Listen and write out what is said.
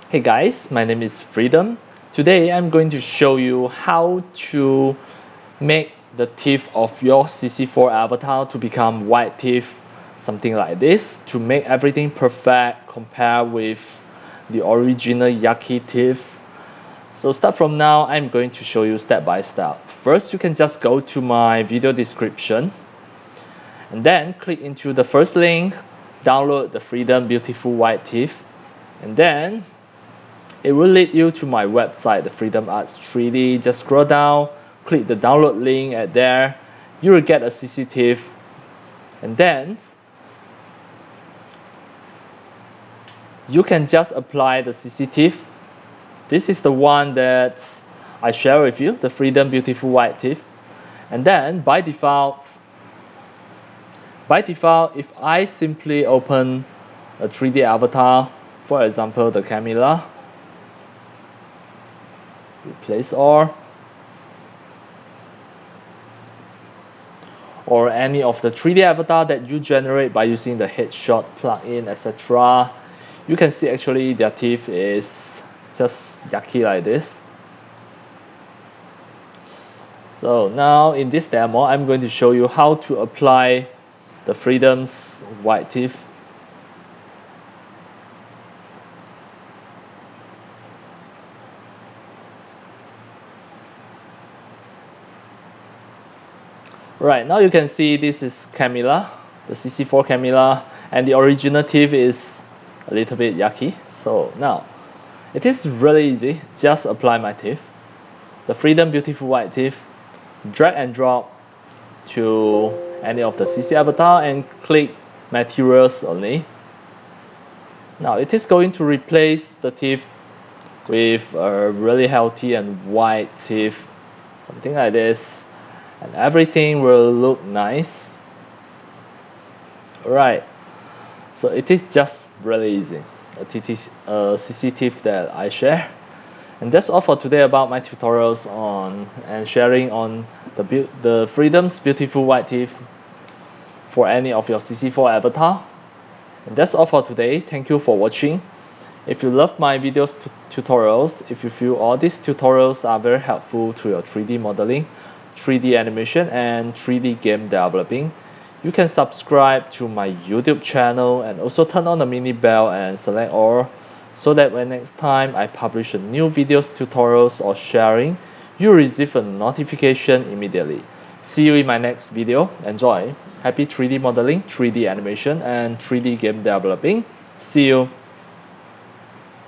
Hey guys, my name is Freedom. Today I'm going to show you how to make the teeth of your CC4 avatar to become white teeth, something like this, to make everything perfect compared with the original Yucky teeth. So start from now, I'm going to show you step by step. First, you can just go to my video description and then click into the first link, download the Freedom Beautiful White Teeth, and then it will lead you to my website, the Freedom Arts 3D. Just scroll down, click the download link at there. You will get a CC teeth, and then you can just apply the CC teeth. This is the one that I share with you, the Freedom Beautiful White Teeth. And then by default, if I simply open a 3D avatar, for example, the Camilla, replace all, or any of the 3D avatar that you generate by using the headshot plugin, etc. You can see actually their teeth is just yucky like this. So now in this demo, I'm going to show you how to apply the Freedom's white teeth. Right, now you can see this is Camilla, the CC4 Camilla, and the original teeth is a little bit yucky. So now, it is really easy, just apply my teeth, the Freedom Beautiful White Teeth, drag and drop to any of the CC avatar and click materials only. Now it is going to replace the teeth with a really healthy and white teeth, something like this, and everything will look nice. Alright, so it is just really easy, a CC teeth that I share. And that's all for today about my tutorials on and sharing on the Freedom's Beautiful White Teeth for any of your CC4 avatar. And that's all for today. Thank you for watching. If you love my videos tutorials, if you feel all these tutorials are very helpful to your 3D modeling, 3D animation, and 3D game developing, you can subscribe to my YouTube channel and also turn on the mini bell and select all, so that when next time I publish a new videos, tutorials, or sharing, you receive a notification immediately. See you in my next video. Enjoy. Happy 3D modeling, 3D animation, and 3D game developing. See you.